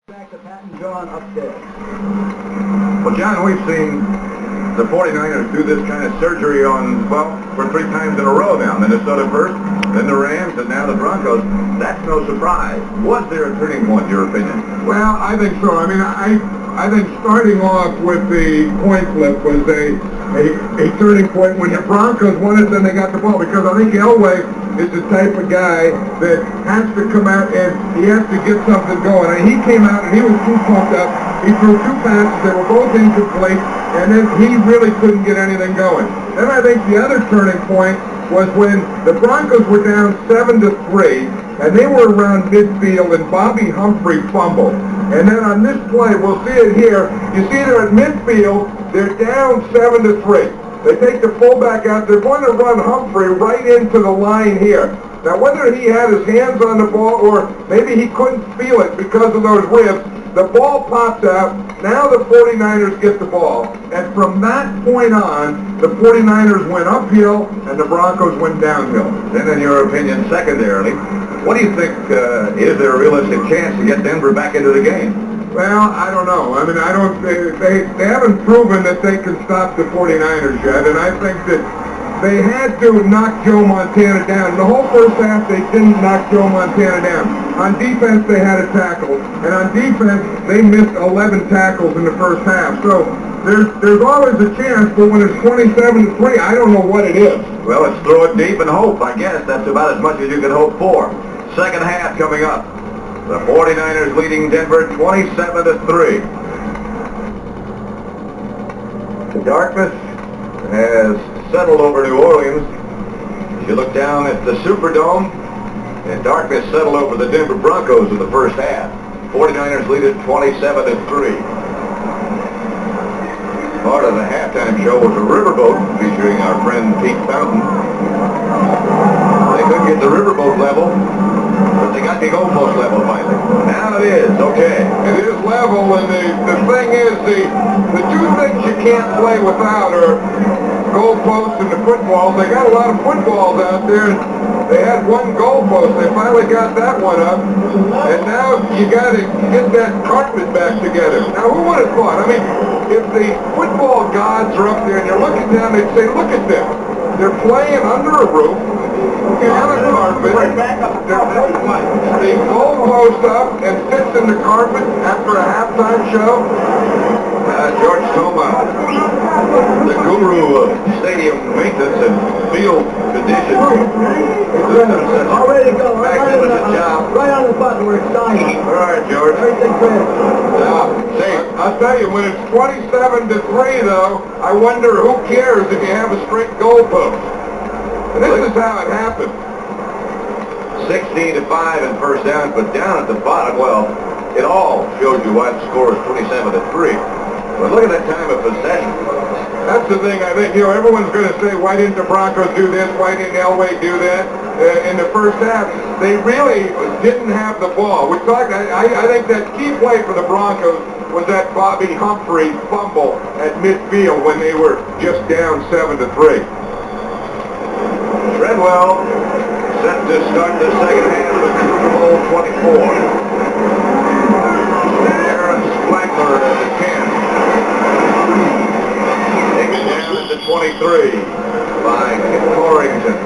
Back to Pat and John upstairs. Well, John, we've seen the 49ers do this kind of surgery on, well, for 3 times in a row now. Minnesota first, then the Rams, and now the Broncos. That's no surprise. Was there a turning point, in your opinion? Well, I think so. I mean, I think starting off with the coin flip was a turning point when the Broncos won it, then they got the ball, because I think Elway is the type of guy that has to come out and he has to get something going. And he came out and he was too pumped up. He threw 2 passes. They were both incomplete, and then he really couldn't get anything going. Then I think the other turning point was when the Broncos were down 7-3, and they were around midfield, and Bobby Humphrey fumbled. And then on this play, we'll see it here. You see they're at midfield. They're down 7-3. They take the fullback out. They're going to run Humphrey right into the line here. Now, whether he had his hands on the ball or maybe he couldn't feel it because of those ribs, the ball pops out. Now the 49ers get the ball. And from that point on, the 49ers went uphill and the Broncos went downhill. Then, in your opinion, secondarily, what do you think, is there a realistic chance to get Denver back into the game? Well, I don't know. I mean, they haven't proven that they can stop the 49ers yet, and I think that they had to knock Joe Montana down. The whole first half, they didn't knock Joe Montana down. On defense, they had a tackle, and on defense, they missed 11 tackles in the first half. So there's always a chance, but when it's 27-3, I don't know what it is. Well, let's throw it deep and hope. I guess that's about as much as you can hope for. Second half coming up. The 49ers leading Denver 27-3. The darkness has settled over New Orleans. As you look down at the Superdome, and darkness settled over the Denver Broncos in the first half. 49ers lead it 27-3. Part of the halftime show was a riverboat featuring our friend Pete Fountain. They couldn't get the riverboat level, but they got the goalpost level finally. Now it is, okay. It is level, and the thing is, the 2 things you can't play without are goalposts and the footballs. They got a lot of footballs out there. They had 1 goalpost. They finally got that one up, and now you got to get that carpet back together. Now, who would have thought? I mean, if the football gods are up there and you're looking down, they'd say, look at them. They're playing under a roof, on a carpet. The goalpost up and fits in the carpet after a halftime show. George Toma, the guru of stadium maintenance and field conditions. All ready to go. Magnificent job. Right on the button. We're excited. All right, George. Everything's ready. I'll tell you, when it's 27-3, though, I wonder who cares if you have a straight goalpost. And this is how it happened. 16-5 in first down, but down at the bottom, well, it all shows you why the score is 27-3. But look at that time of possession. That's the thing, I think, everyone's going to say, why didn't the Broncos do this? Why didn't Elway do that? In the first half, they really didn't have the ball. I think that key play for the Broncos was that Bobby Humphrey fumble at midfield when they were just down 7-3. Treadwell set to start the second half of Superbowl 24. Aaron Splagler at the 10. Taken down at the 23 by Kip Corrington.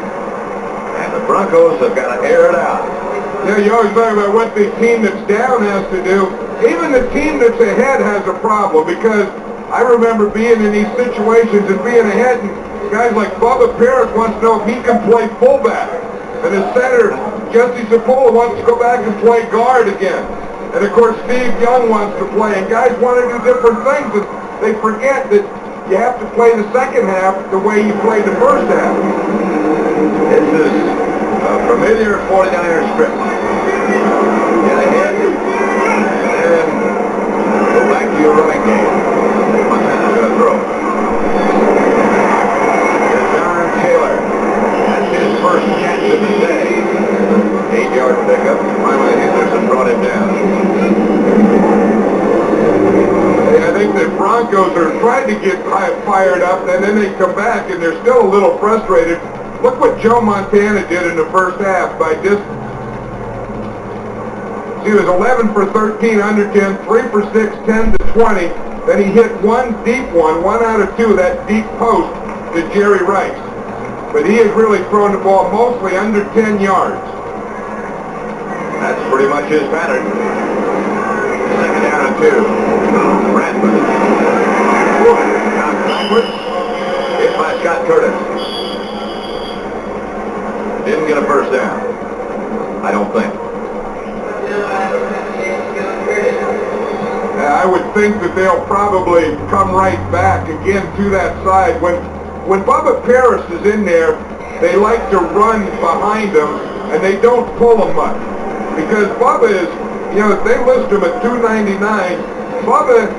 And the Broncos have got to air it out. Yeah, you always talk about what the team that's down has to do. Even the team that's ahead has a problem, because I remember being in these situations and being ahead, and guys like Bubba Parrish wants to know if he can play fullback. And the center, Jesse Zapola, wants to go back and play guard again. And of course, Steve Young wants to play. And guys want to do different things, and they forget that you have to play the second half the way you played the first half. This is a familiar 49er script. Get ahead, and then go back to your running game. Montana's going to throw. John Taylor. That's his first catch of the day. 8-yard pickup. Finally, Henderson brought him down. I think the Broncos are trying to get fired up, and then they come back, and they're still a little frustrated. Look what Joe Montana did in the first half by just He was 11 for 13 under 10, 3 for 6, 10 to 20. Then he hit one deep one out of two, that deep post to Jerry Rice. But he has really thrown the ball mostly under 10 yards. That's pretty much his pattern. Second down and 2. Bradford. Knocked backwards. Hit by Scott Curtis. Didn't get a first down. I don't think. I would think that they'll probably come right back again to that side. When Bubba Paris is in there, they like to run behind him, and they don't pull him much. Because Bubba is, you know, if they list him at 299, Bubba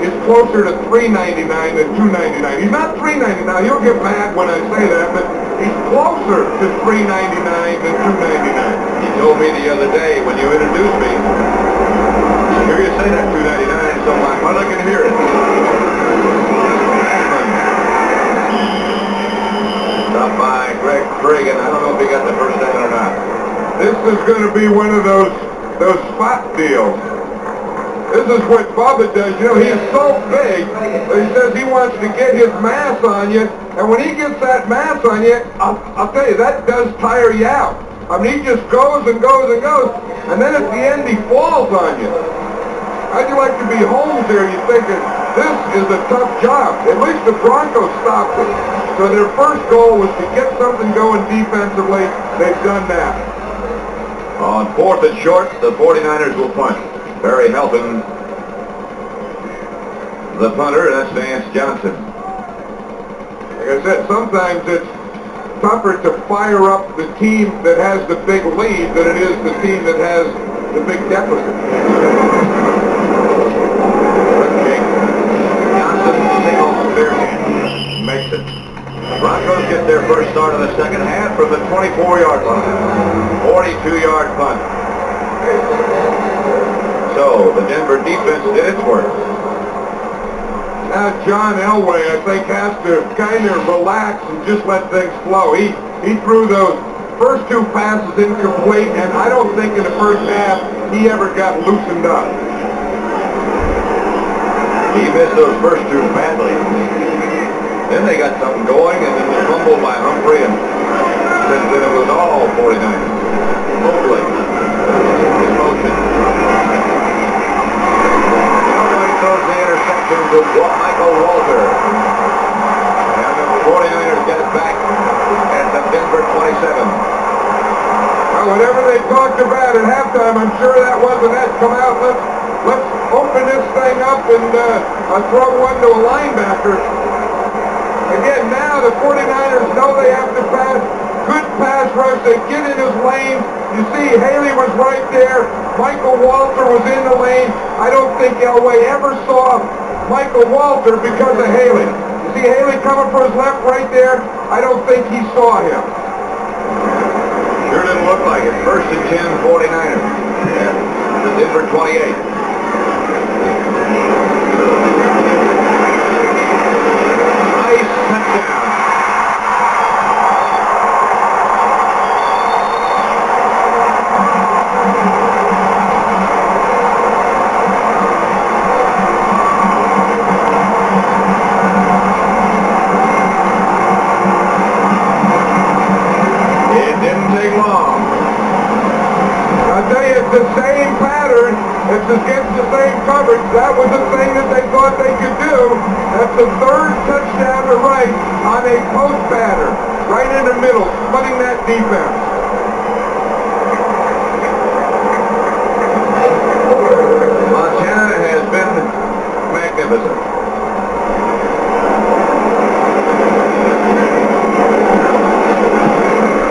is closer to 399 than 299. He's not 399. He'll get mad when I say that, but he's closer to 399 than 299. You told me the other day when you introduced me, I hear you say that 299, so I'm not going to hear it. Stopped by Greg Friggin. I don't know if he got the first down or not. This is going to be one of those spot deals. This is what Bubba does. You know, he's so big that he says he wants to get his mass on you, and when he gets that mass on you, I'll tell you, that does tire you out. I mean, he just goes and goes and goes, and then at the end he falls on you. How'd you like to be Holmes there? You're thinking, this is a tough job. At least the Broncos stopped it. So their first goal was to get something going defensively. They've done that. On 4th and short, the 49ers will punt. Barry helping the punter, that's Vance Johnson. Like I said, sometimes it's tougher to fire up the team that has the big lead than it is the team that has the big deficit. Johnson signals clear hand. Makes it. The Broncos get their first start of the second half from the 24-yard line. 42-yard punt. So the Denver defense did its work. Now John Elway, I think, has to kind of relax and just let things flow. He threw those first two passes incomplete, and I don't think in the first half he ever got loosened up. He missed those first two badly. Then they got something going, and then the fumble by Humphrey, and then it was all 49ers. Mobley. In motion. Throws the interception to Michael Walter. And the 49ers get it back at the Denver 27. Well, whatever they talked about at halftime, I'm sure that wasn't it. Come out, let's open this thing up and throw one to a linebacker. Again, now the 49ers know they have to pass. Good pass rush. They get in his lane. You see Haley was right there. Michael Walter was in the lane. I don't think Elway ever saw Michael Walter because of Haley. You see Haley coming for his left right there? I don't think he saw him. Sure didn't look like it. First and 10, 49ers. Yeah. The Denver 28. Nice touchdown. The same pattern, it's against the same coverage. That was the thing that they thought they could do. That's the third touchdown to right on a post pattern, right in the middle, splitting that defense. Montana has been magnificent.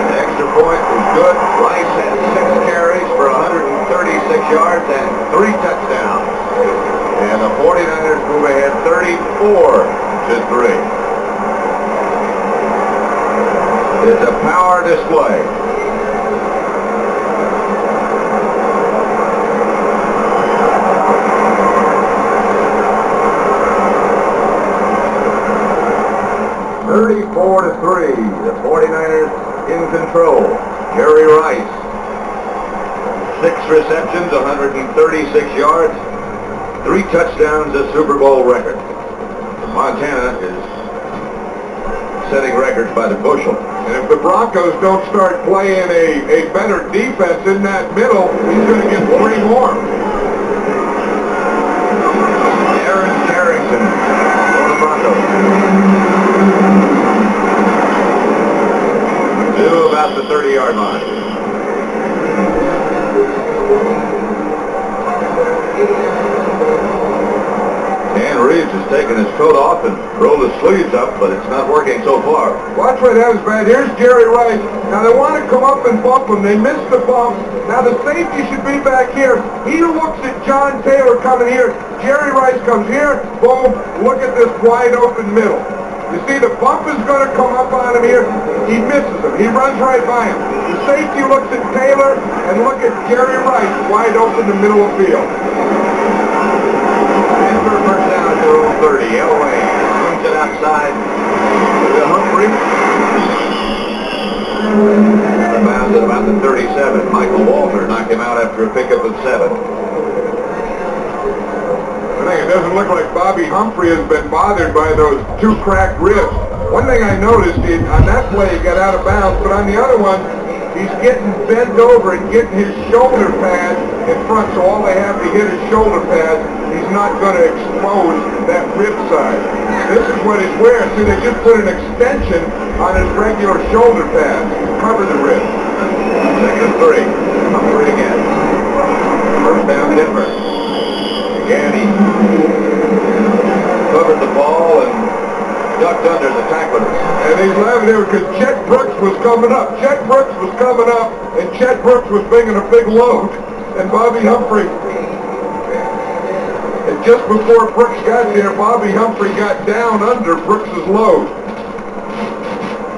The extra point was good. Rice had 6 carries for 136 yards and 3 touchdowns. And the 49ers move ahead 34-3. It's a power display. The 49ers in control. Jerry Rice 6 receptions, 136 yards, 3 touchdowns, a Super Bowl record. Montana is setting records by the bushel. And if the Broncos don't start playing a better defense in that middle, he's going to get 3 more. Aaron Carrington for the Broncos. To about the 30-yard line. Dan Reeves has taken his coat off and rolled his sleeves up, but it's not working so far. Watch where that was bad. Here's Jerry Rice. Now they want to come up and bump him. They missed the bump. Now the safety should be back here. He looks at John Taylor coming here. Jerry Rice comes here. Boom. Look at this wide open middle. You see the bump is going to come up on him here. He misses him. He runs right by him. The safety looks at Taylor and look at Jerry Rice wide open in the middle of the field. And for a first down at their own 30. Elway swings it outside to Humphrey. Out of bounds at about the 37. Michael Walter knocked him out after a pickup of 7. It doesn't look like Bobby Humphrey has been bothered by those 2 cracked ribs. One thing I noticed, on that play he got out of bounds, but on the other one, he's getting bent over and getting his shoulder pad in front, so all they have to hit is shoulder pad. He's not going to expose that rib side. This is what he's wearing. See, they just put an extension on his regular shoulder pad to cover the rib. Second and 3. Humphrey again. First down Denver. Again, he covered the ball and ducked under the tacklers. And he's laughing there because Chet Brooks was coming up. Chet Brooks was coming up, and Chet Brooks was bringing a big load. And Bobby Humphrey, and just before Brooks got there, Bobby Humphrey got down under Brooks's load.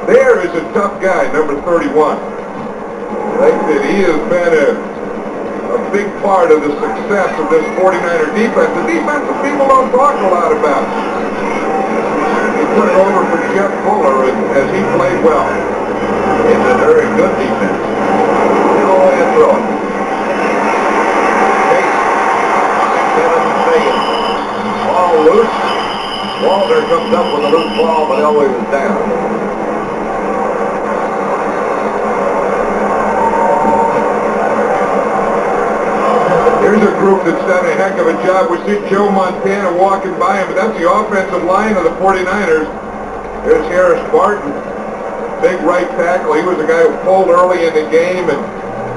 There is a tough guy, number 31. I think that he has been a big part of the success of this 49er defense. The defense that people don't talk a lot about. He put it over for Jeff Fuller as he played well. It's a very good defense. Elway and throwing. Chase. Kevin Fagan. Ball loose. Walter comes up with a loose ball, but Elway was down. Here's a group that's done a heck of a job. We see Joe Montana walking by him, but that's the offensive line of the 49ers. There's Harris Barton, big right tackle. He was the guy who pulled early in the game and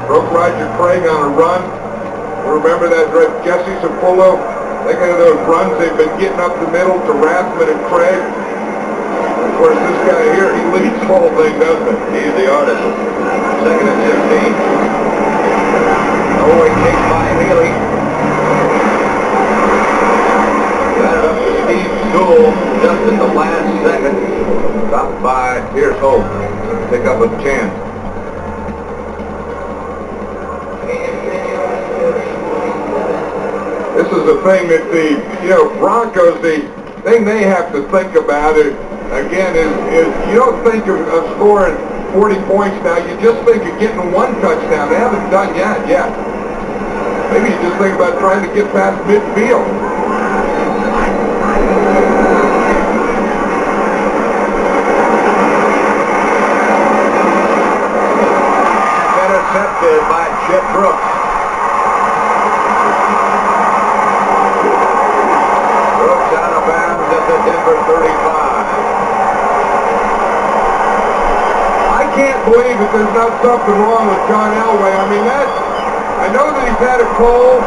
broke Roger Craig on a run. Remember that Jesse Sapullo? Think of those runs they've been getting up the middle to Rathman and Craig. Of course, this guy here, he leads the whole thing, doesn't he? He's the artist. Second and 15. Elway chased by Haley. Got it up to Steve Sewell just at the last second. Stopped by Pierce Hope. Pick up a chance. This is the thing that the Broncos, the thing they have to think about it again is you don't think of scoring 40 points now. You just think of getting 1 touchdown. They haven't done that yet. Maybe you just think about trying to get past midfield. Intercepted by Chet Brooks. Brooks out of bounds at the Denver 35. I can't believe that there's not something wrong with John Elway. I mean, I know that he's had a cold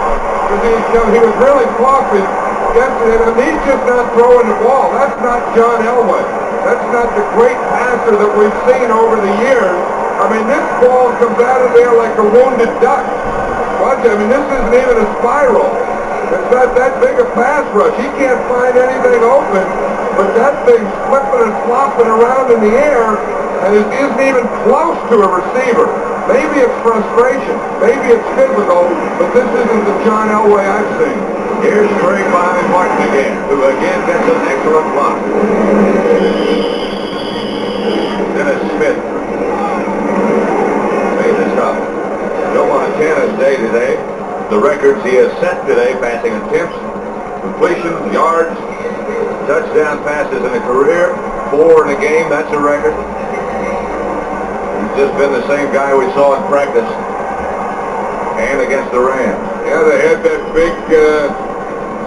because he was really coughing yesterday. I mean, he's just not throwing the ball. That's not John Elway. That's not the great passer that we've seen over the years. I mean, this ball comes out of there like a wounded duck. Watch it. I mean, this isn't even a spiral. It's not that big a pass rush. He can't find anything open, but that thing's flipping and flopping around in the air, and it isn't even close to a receiver. Maybe it's frustration. Maybe it's physical, but this isn't the John Elway I've seen. Here's Craig Bobby Martin again, who again gets an excellent block. Dennis Smith made the stop. Joe Montana Montana's day today. The records he has set today, passing attempts, completions, yards, touchdown passes in a career, 4 in a game. That's a record. He's just been the same guy we saw in practice and against the Rams. Yeah, they had that big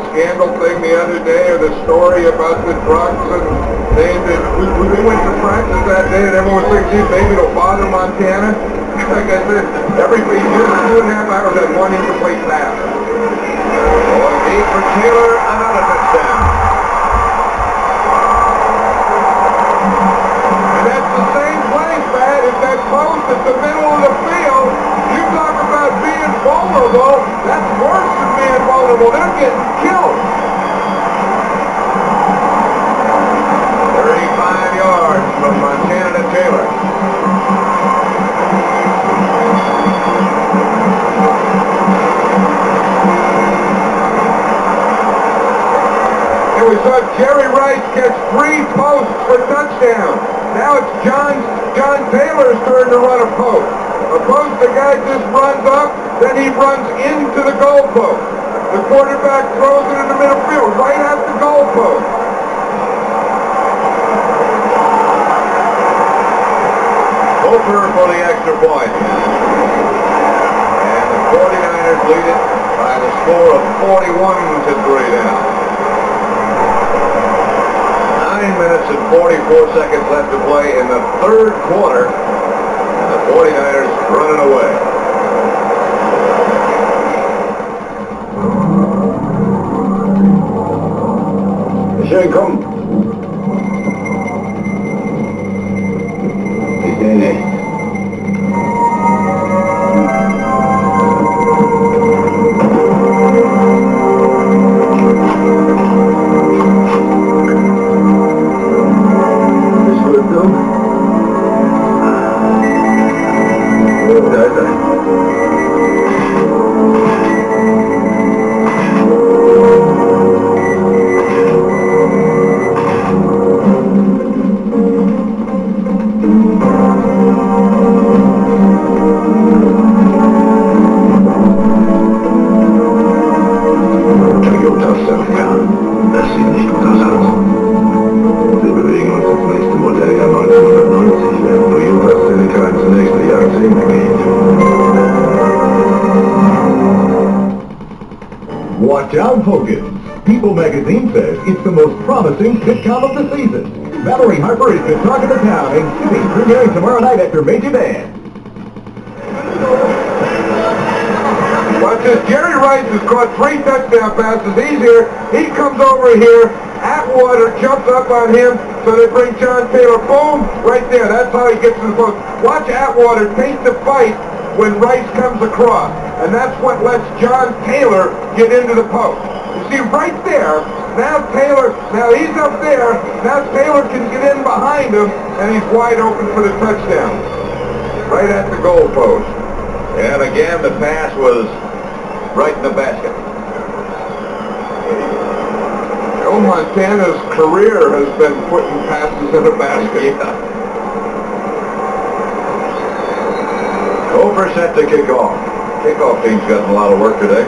scandal thing the other day, or the story about the drugs, and we went to practice that day, and everyone was thinking, maybe it'll bother Montana. Like I said, every 2.5 hours had one incomplete pass. On deep for Taylor, another touchdown. And that's the same place, Pat. It's that post at the middle of the field. You talk about being vulnerable. That's worse than being vulnerable. They're getting killed. 35 yards from Montana to Taylor. And we saw Jerry Rice catch 3 posts for touchdowns. Now it's John Taylor's turn to run a post. A post, the guy just runs up, then he runs into the goal post. The quarterback throws it in the middle field, right at the goal post. Over for the extra point. And the 49ers lead it by the score of 41-3 now. 9 minutes and 44 seconds left to play in the third quarter. And the 49ers running away. Schön, komm. Ich sehe nicht. Bist du dumm? Da ist er. Watch out, Focus. People magazine says it's the most promising sitcom of the season. Valerie Harper is the talk of the town and Skippy premiering tomorrow night after Major Band. Watch this. Jerry Rice has caught 3 touchdown passes. He's here. He comes over here. Atwater jumps up on him, so they bring John Taylor. Boom! Right there. That's how he gets to the post. Watch Atwater take the fight when Rice comes across. And that's what lets John Taylor get into the post. You see, right there, now he's up there. Now Taylor can get in behind him, and he's wide open for the touchdown. Right at the goal post. And again, the pass was right in the basket. Joe Montana's career has been putting passes in the basket. Yeah. Over set to kick off. Kickoff team's gotten a lot of work today.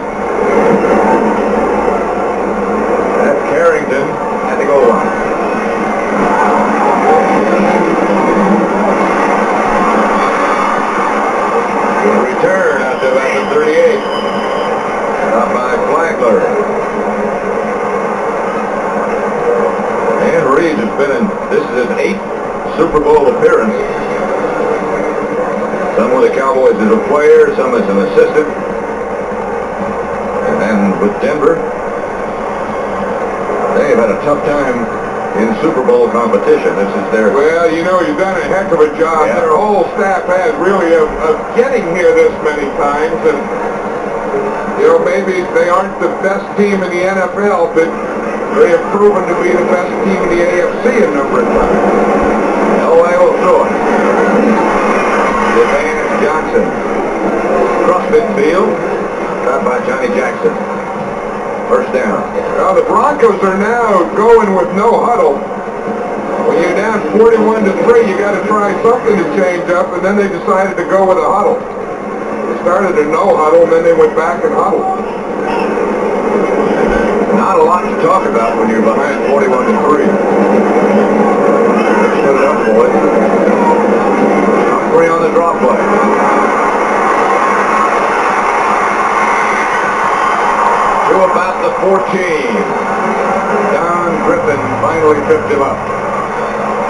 That's Carrington at the goal line. Good return out to about the 38. Up by Flagler. And Reed has been in, this is his 8th Super Bowl appearance. Some with the Cowboys as a player, some as an assistant. And then with Denver, they've had a tough time in Super Bowl competition. This is their... Well, you know, you've done a heck of a job. Yeah. Their whole staff has really of getting here this many times. And, you know, maybe they aren't the best team in the NFL, but they have proven to be the best team in the AFC a number of times. Elway will throw it. Advance Johnson. Cross midfield. Caught by Johnny Jackson. First down. Well, the Broncos are now going with no huddle. When you're down 41-3, you got to try something to change up, and then they decided to go with a huddle. started a no huddle, and then they went back and huddled. Not a lot to talk about when you're behind 41-3. Put it up, boys. Humphrey on the draw play. To about the 14. Don Griffin finally tripped him up.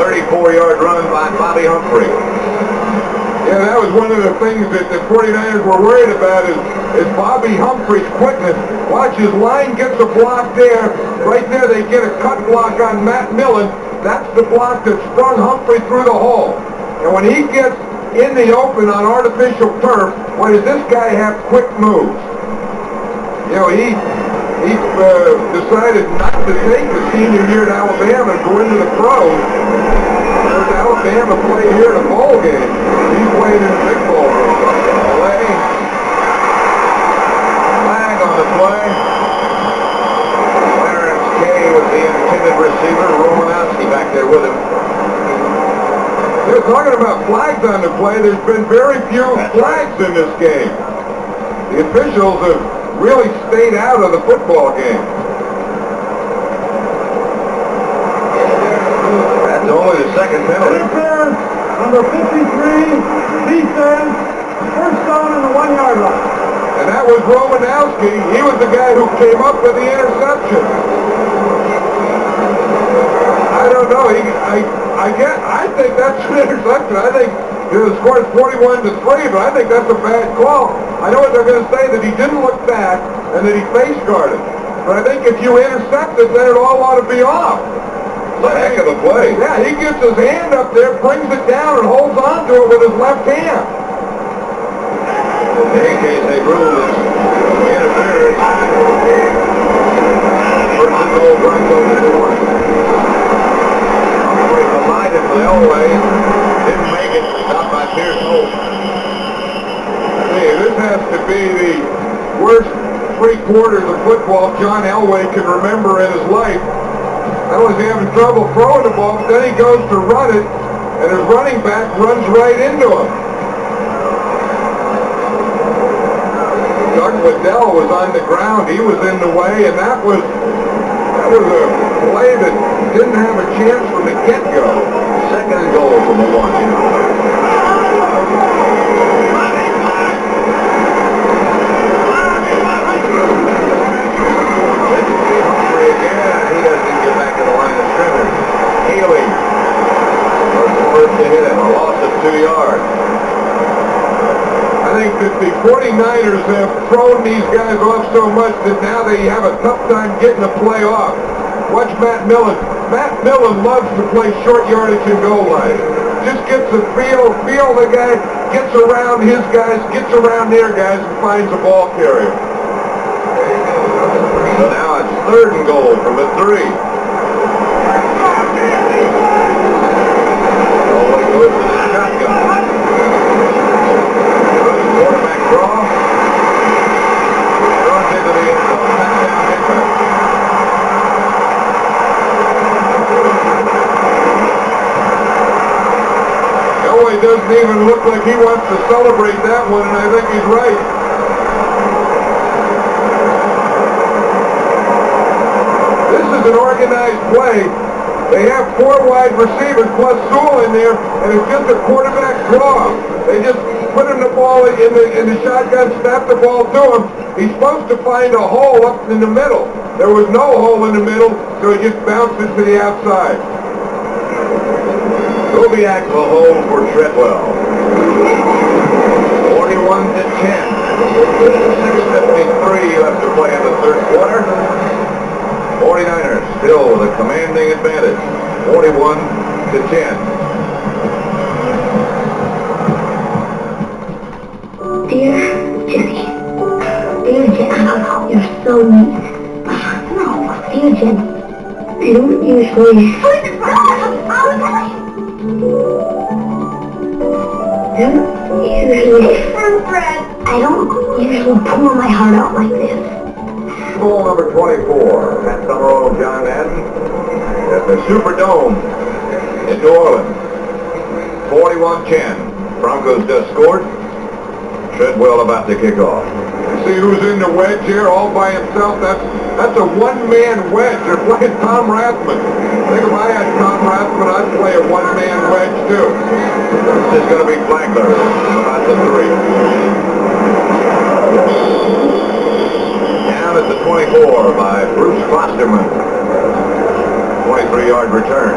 34-yard run by Bobby Humphrey. Yeah, that was one of the things that the 49ers were worried about is Bobby Humphrey's quickness. Watch, his line gets a block there. Right there, they get a cut block on Matt Millen. That's the block that sprung Humphrey through the hole. And when he gets in the open on artificial turf, boy, does this guy have quick moves. You know, he decided not to take the senior year at Alabama and go into the pros. There's Alabama play here in a bowl game. He's playing in a big bowl game. Flag on the play. Clarence Kay was the intended receiver. Romanowski back there with him. They're talking about flags on the play. There's been very few flags in this game. The officials have really stayed out of the football game. That's only the second penalty. Interference, number 53, defense, first down on the 1-yard line. And that was Romanowski. He was the guy who came up with the interception. I don't know. I think that's an interception. I think the score is 41-3, but I think that's a bad call. I know what they're going to say, that he didn't look back and that he face guarded. But I think if you intercept it, then it all ought to be off. It's a heck of a play. Yeah, he gets his hand up there, brings it down, and holds on to it with his left hand. In any case, they ruled this interference. First and goal, Broncos at 20. Humphrey collided with Elway. Didn't make it. Stopped by Pierce Holt. Hey, this has to be the worst 3 quarters of football John Elway can remember in his life. That was he having trouble throwing the ball, but then he goes to run it, and his running back runs right into him. Doug Waddell was on the ground. He was in the way, and that was a play that didn't have a chance from the get-go. Second and goal from the 1. I think that the 49ers have thrown these guys off so much that now they have a tough time getting a play off. Watch Matt Millen. Matt Millen loves to play short yardage and goal line. Just gets a feel the guy, gets around his guys, gets around their guys, and finds a ball carrier. So now it's third and goal from the 3. Elway goes to the shotgun. Quarterback draw. Throws into the end zone. Touchdown Denver. Elway doesn't even look like he wants to celebrate that one, and I think he's right. This is an organized play. They have 4 wide receivers plus Sewell in there, and it's just a quarterback draw. They just put him the ball in the shotgun, snap the ball to him. He's supposed to find a hole up in the middle. There was no hole in the middle, so he just bounced it to the outside. Kubiak will hold for Treadwell. 41-10. 6:53 left to play in the third quarter. 49ers still with a commanding advantage. 41-10. Dear Jenny. Dear Jenny. You're so mean. No. Dear Jenny. I don't usually... I don't usually pour my heart out like this. Bowl number 24 at Summerall John Madden at the Superdome in New Orleans. 41-10. Broncos just scored. Treadwell about to kick off. See who's in the wedge here all by himself? That's a one-man wedge. They're playing Tom Rathman. I think if I had Tom Rathman, I'd play a one-man wedge too. This is going to be Flagler about the 3. Down at the 24 by Bruce Fosterman. 23-yard return.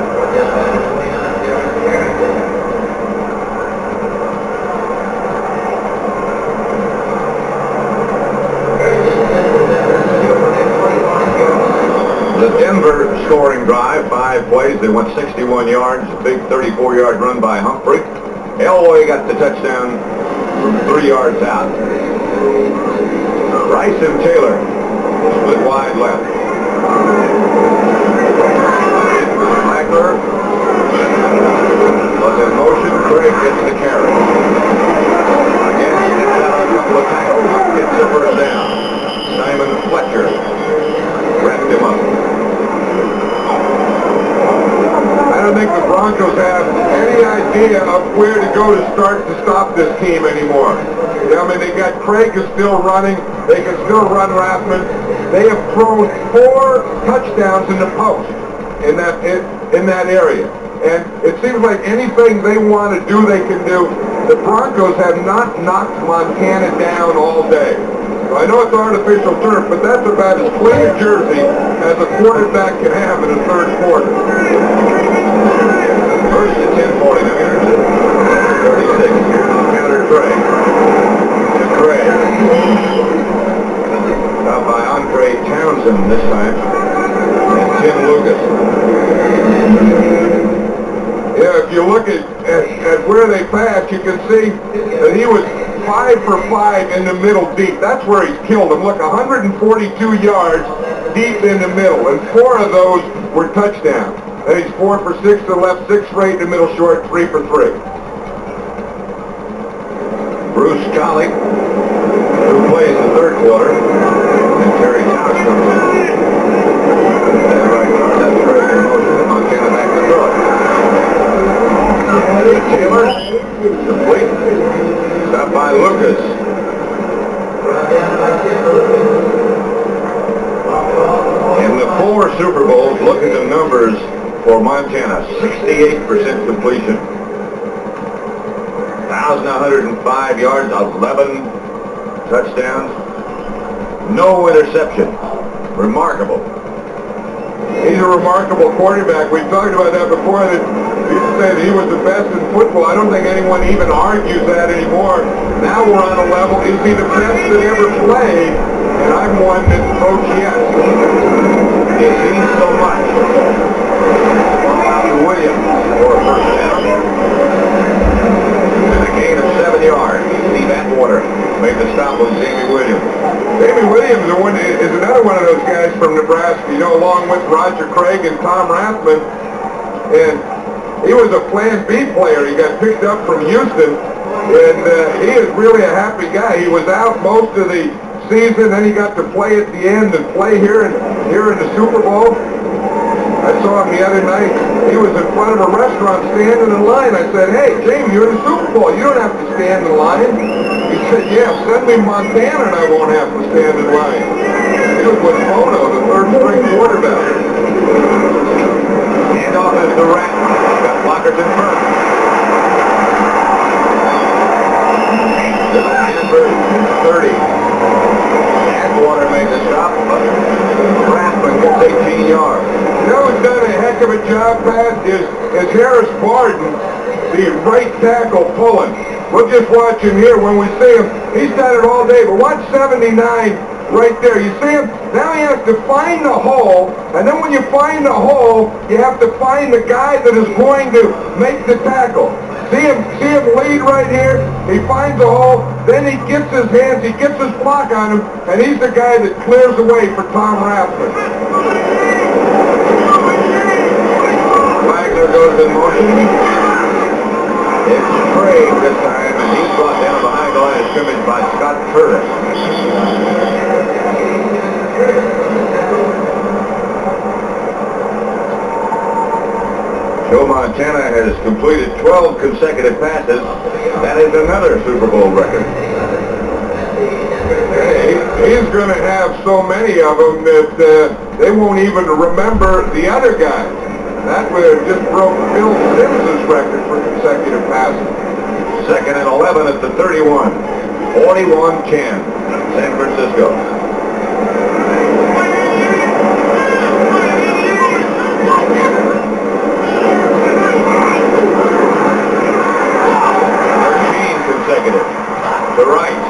The Denver scoring drive, 5 plays. They went 61 yards, a big 34-yard run by Humphrey. Elway got the touchdown from 3 yards out. Rice and Taylor split wide left. Flagler was in motion. Craig gets the carry. Again, gets out a couple of tackles. Gets the first down. Simon Fletcher wrapped him up. I don't think the Broncos have any idea of where to go to start to stop this team anymore. I mean, they got Craig is still running. They can still run Rathman. They have thrown 4 touchdowns in the post in that area. And it seems like anything they want to do, they can do. The Broncos have not knocked Montana down all day. I know it's artificial turf, but that's about as clean a jersey as a quarterback can have in the third quarter. First and 10, 49ers. 36. Counter Craig. To Craig. Out by Andre Townsend this time. And Tim Lucas. Yeah, if you look at where they passed, you can see that he was 5 for 5 in the middle deep. That's where he's killed them. Look, 142 yards deep in the middle, and 4 of those were touchdowns. And he's 4 for 6 to the left, 6 for 8 in the middle short, 3 for 3. Bruce Colley, who plays the third quarter, and Terry Towns comes in. That's right, that's Craig in motion. Montana back to throw it. Taylor, complete. Stopped by Lucas. In the 4 Super Bowls, look at the numbers for Montana. 68% completion. 1,105 yards, 11 touchdowns. No interception. Remarkable. He's a remarkable quarterback. We've talked about that before. That he said he was the best in football. I don't think anyone even argues that anymore. Now we're on a level. Is he the best that ever played? And I'm one that votes yes. He's seen so much. Bobby Williams for a first down. And a gain of 7 yards. Steve Atwater made the stop on Jamie Williams. Jamie Williams is another one of those guys from Nebraska, you know, along with Roger Craig and Tom Rathman. And he was a Plan B player. He got picked up from Houston, and he is really a happy guy. He was out most of the season, then he got to play at the end and play here in the Super Bowl. I saw him the other night. He was in front of a restaurant standing in line. I said, "Hey, Jamie, you're in the Super Bowl. You don't have to stand in line." He said, "Yeah, send me Montana and I won't have to stand in line." He was with Mono, the third-string quarterback. And off is the Rat. Got blockers in front. Denver 30. Atwater made the stop, but Rathman gets 18 yards. You know who's done a heck of a job, Pat, is Harris Barden, the right tackle pulling. We'll just watch him here when we see him. He's done it all day, but watch 79 right there. You see him? Now he has to find the hole, and then when you find the hole, you have to find the guy that is going to make the tackle. See him lead right here. He finds a hole, then he gets his hands, he gets his block on him, and he's the guy that clears the way for Tom Rathman. Flagler goes in motion. It's Craig this time, and he's brought down behind the line of scrimmage by Scott Curtis. Joe Montana has completed 12 consecutive passes. That is another Super Bowl record. He's going to have so many of them that they won't even remember the other guy. That would have just broke Bill Simmons' record for consecutive passes. 2nd and 11 at the 31. 41-10. San Francisco. To Rice,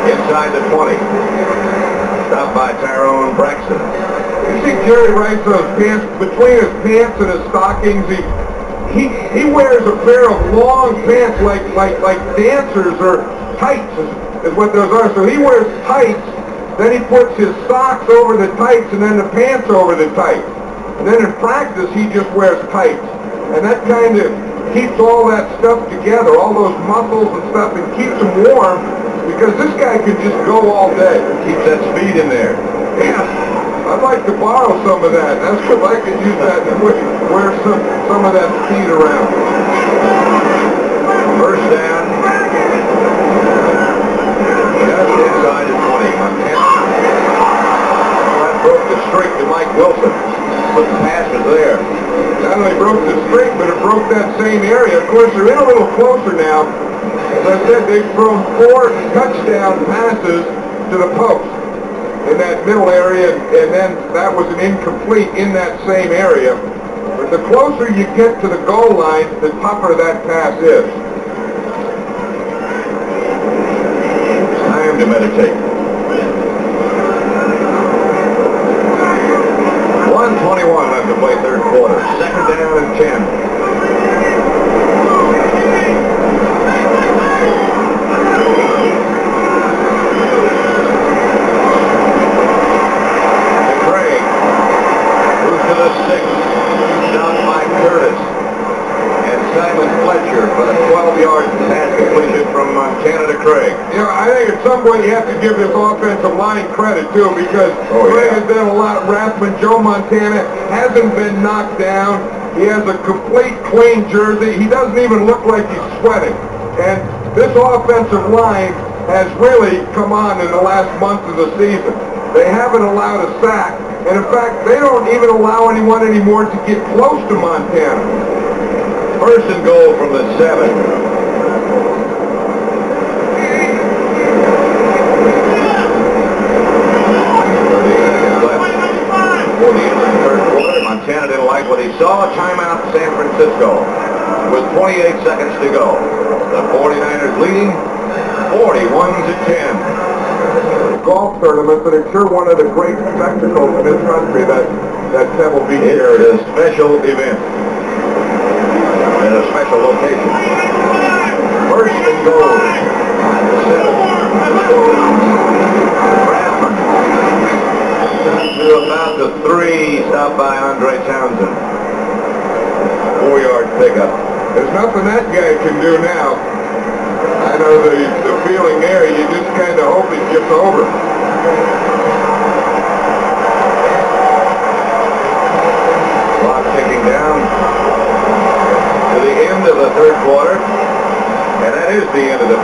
inside the 20. Stopped by Tyrone Braxton. You see Jerry Rice, those pants, between his pants and his stockings, he wears a pair of long pants like dancers, or tights is what those are. So he wears tights, then he puts his socks over the tights and then the pants over the tights. And then in practice he just wears tights. And that kind of keeps all that stuff together, all those muscles and stuff, and keeps them warm, because this guy could just go all day. Keeps that speed in there. Yeah, I'd like to borrow some of that. That's if I could use that and wear some of that speed around. First down. Just inside the 20. Montana. That broke the streak to Mike Wilson, but the pass was there. Not only broke the streak, but it broke that same area. Of course, they're in a little closer now. As I said, they've thrown 4 touchdown passes to the post in that middle area, and then that was an incomplete in that same area. But the closer you get to the goal line, the tougher that pass is. Time to meditate. 1:21 left to play third quarter. 2nd down and 10. Craig moves to the 6. Stopped by Curtis. And Simon Fletcher for the 12-yard pass completion from Montana to Craig. You know, I think at some point you have to give this offensive line credit, too, because Craig has done a lot. Rathman, Joe Montana hasn't been knocked down. He has a complete clean jersey. He doesn't even look like he's sweating. And this offensive line has really come on in the last month of the season. They haven't allowed a sack. And in fact, they don't even allow anyone anymore to get close to Montana. 1st and goal from the 7. Before the end of the third quarter, Montana didn't like what he saw. Timeout San Francisco with 28 seconds to go. The 49ers leading 41-10. Golf tournament, but it's sure one of the great spectacles in this country, that Pebble Beach area. It's a special event at a special location. 1st and goal. 7. To about the 3, stopped by Andre Townsend. 4-yard pickup. There's nothing that guy can do now. I know the feeling there, you just kind of hope it gets over. Clock ticking down to the end of the third quarter. And that is the end of the third quarter.